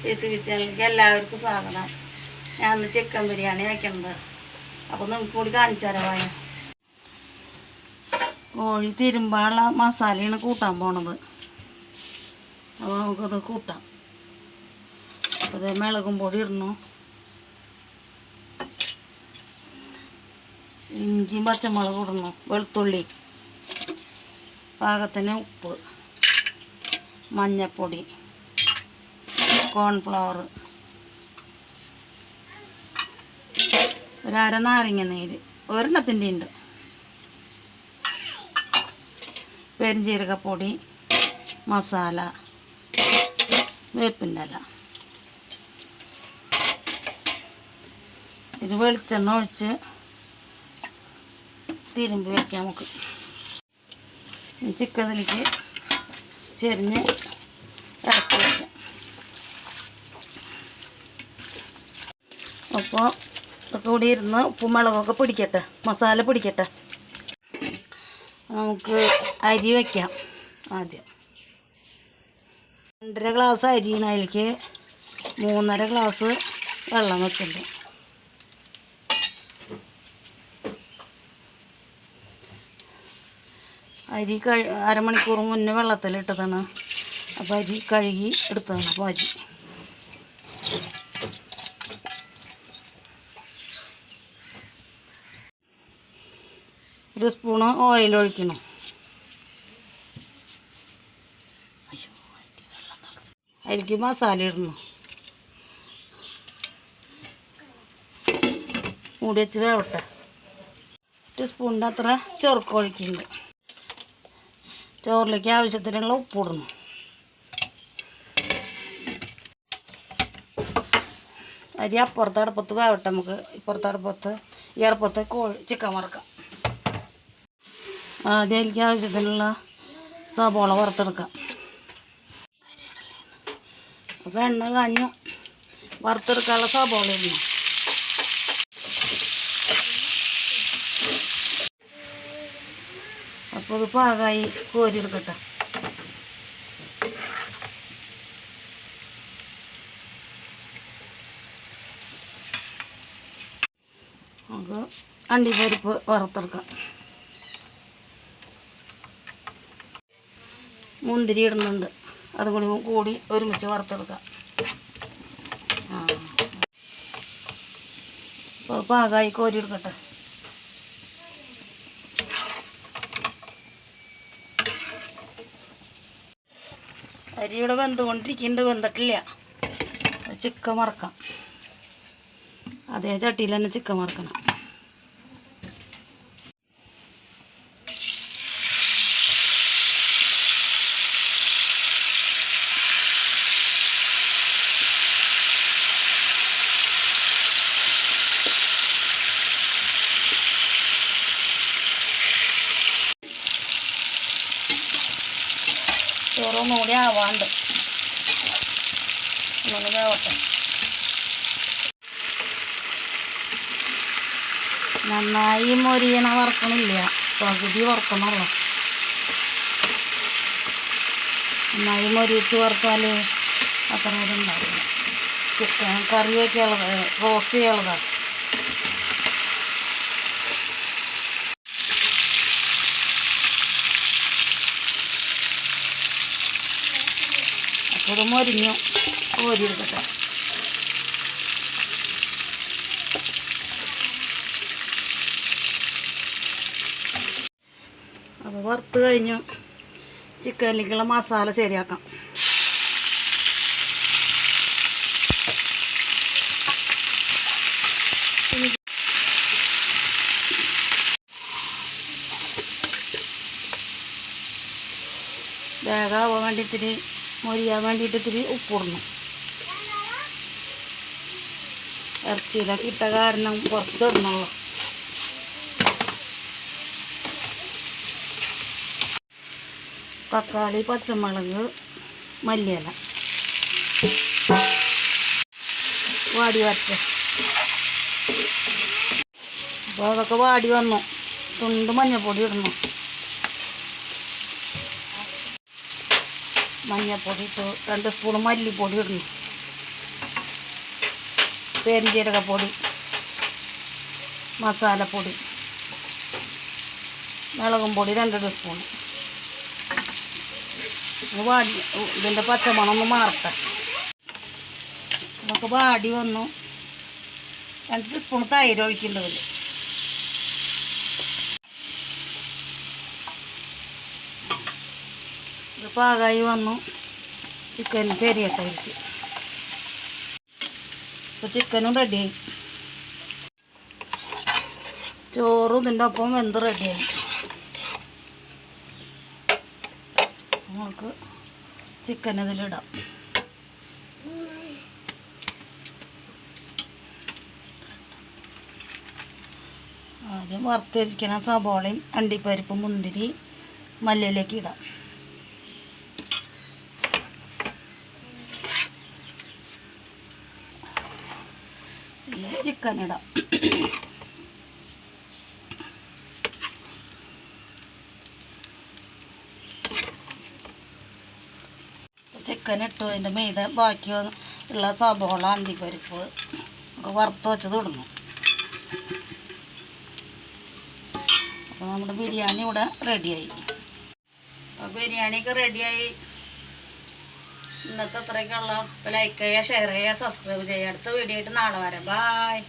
ചേച്ചി കിച്ചണിലേക്ക് എല്ലാവർക്കും സ്വാഗതം. ഞാൻ ഇന്ന് ചിക്കൻ ബിരിയാണി വയ്ക്കുന്നത്. അപ്പോൾ നിങ്ങൾക്ക് കൂടി കാണിച്ചു തരാം. കോഴി തിരുമ്പാനുള്ള മസാലയാണ് കൂട്ടാൻ പോണത്. അപ്പോൾ നമുക്കത് കൂട്ടാം. അത് മുളകും പൊടി ഇടണു, ഇഞ്ചിയും പച്ചമുളക് ഇടണു, വെളുത്തുള്ളി, പാകത്തിന് ഉപ്പ്, മഞ്ഞൾപ്പൊടി, കോൺഫ്ലവർ, ഒരര നാരങ്ങ നീര്, ഒരെണ്ണത്തിൻ്റെ ഉണ്ട്, പെരുംജീരകപ്പൊടി, മസാല, വേപ്പിൻ്റെ ഇല. ഇത് വെളിച്ചെണ്ണ ഒഴിച്ച് തിരുമ്പി വയ്ക്കാം. നമുക്ക് ചിക്കനിലേക്ക് ചെരിഞ്ഞ് ഇറക്കി വയ്ക്കാം. അപ്പോൾ ഇതൊക്കെ കൂടി ഇരുന്ന് ഉപ്പും മുളകൊക്കെ പിടിക്കട്ടെ, മസാല പിടിക്കട്ടെ. നമുക്ക് അരി വയ്ക്കാം. ആദ്യം 2.5 ഗ്ലാസ് അരിയാണ്, അതിലേക്ക് 3.5 ഗ്ലാസ് വെള്ളം വെച്ചിട്ടുണ്ട്. അരി അരമണിക്കൂർ മുന്നേ വെള്ളത്തിലിട്ടതാണ്. അപ്പോൾ അരി കഴുകി എടുത്തതാണ്. അപ്പോൾ അരി ഒരു സ്പൂണ് ഓയിൽ ഒഴിക്കണം. അതിലേക്ക് മസാല ഇടണം. മൂടി വെച്ച് വേവട്ടെ. 1 സ്പൂണിൻ്റെ അത്ര ചെറുക്ക ഒഴിക്കുന്നുണ്ട്. ചോറിലേക്ക് ആവശ്യത്തിനുള്ള ഉപ്പിടണം. അരി അപ്പുറത്തെ അടുപ്പത്ത് വേവട്ടെ. നമുക്ക് ഇപ്പുറത്തെ അടുപ്പത്ത് ഈ അടുപ്പത്ത് ചിക്കൻ വറുക്കാം. ആദ്യം അതിലേക്ക് ആവശ്യത്തിനുള്ള സബോള വറുത്തെടുക്കാം. അപ്പോൾ എണ്ണ കാഞ്ഞു. വറുത്തെടുക്കാനുള്ള സബോള ഇടണം. അപ്പോൾ ഇത് പാകമായി കോരിയെടുക്കട്ടെ. നമുക്ക് അണ്ടിപ്പരിപ്പ് വറുത്തെടുക്കാം. മുന്തിരി ഇടുന്നുണ്ട്, അതും കൂടി ഒരുമിച്ച് വറുത്തെടുക്കാം. അപ്പോൾ പാകമായി കോരിയെടുക്കട്ടെ. അരിയുടെ വെന്തുകൊണ്ടിരിക്കുന്നുണ്ട്, വെന്തിട്ടില്ല. ചിക്കൻ വറക്കാം. അതേ ചട്ടിയിൽ തന്നെ ചിക്കൻ വറക്കണം. ചോറൊന്നുകൂടി ആവാണ്ട് ഒന്ന് വേവട്ടെ. നന്നായി മൊരിയണ വറക്കണില്ല, പകുതി വറക്കണല്ലോ. നന്നായി മൊരിച്ച് വറുത്താൽ അത്ര ഇതുണ്ടാവില്ല. ചിക്കൻ കറിയൊക്കെ ഉള്ളത്, റോസ്റ്റ് ചെയ്യുള്ളതാണ്. അപ്പോൾ ഇത് മൊരിഞ്ഞു കോരിയെടുക്കട്ടെ. അപ്പോൾ വറുത്ത് കഴിഞ്ഞു ചിക്കനിലേക്കുള്ള മസാല ശരിയാക്കാം. വേഗാവാൻ വേണ്ടി ഇത്തിരി മൊരിയാൻ വേണ്ടിയിട്ട് ഇത്തിരി ഉപ്പിടണം. ഇറച്ചിയിലൊക്കെ ഇട്ട കാരണം കുറച്ചിടണമല്ലോ. തക്കാളി, പച്ചമുളക്, മല്ലിയില വാടി വരട്ടെ. അപ്പോൾ അതൊക്കെ വാടി വന്നു. തുണ്ട് മഞ്ഞൾപ്പൊടി ഇടണം. മഞ്ഞൾപ്പൊടി ഇട്ട് 2 സ്പൂൺ മല്ലിപ്പൊടി ഇടണം. പെരുംജീരകപ്പൊടി, മസാലപ്പൊടി, മുളകും പൊടി 2 ടീസ്പൂൺ. വാടി ഇതിൻ്റെ പച്ചമണം ഒന്ന് മാറട്ടെ. നമുക്ക് വാടി വന്നു. 2 ടീസ്പൂൺ തൈര് ഒഴിക്കേണ്ടതിൽ. ഇത് പാകമായി വന്നു. ചിക്കൻ പെരിയട്ടായിരിക്കും. ഇപ്പോൾ ചിക്കനും റെഡിയായി. ചോറും ഇതിൻ്റെ ഒപ്പം വെന്ത് റെഡിയായി. നമുക്ക് ചിക്കൻ ഇതിലിടാം. ആദ്യം വറുത്തിരിക്കണ സബോളയും അണ്ടിപ്പരിപ്പും മുന്തിരി മല്ലിയിലേക്ക് ഇടാം. ചിക്കൻ ഇടാം. ചിക്കൻ ഇട്ടു. അതിൻ്റെ മീതെ ബാക്കി ഉള്ള സബോള അണ്ടിപ്പരിപ്പ് ഒക്കെ വറുത്ത് വെച്ചത് ഇടുന്നു. അപ്പോൾ നമ്മുടെ ബിരിയാണി ഇവിടെ റെഡിയായി. അപ്പോൾ ബിരിയാണിയൊക്കെ റെഡിയായി. ഇന്നത്തെ അത്രയൊക്കെയുള്ള. ലൈക്ക് ചെയ്യുക, ഷെയർ ചെയ്യുക, സബ്സ്ക്രൈബ് ചെയ്യുക. അടുത്ത വീഡിയോ ആയിട്ട് നാളെ വരാം. ബായ്.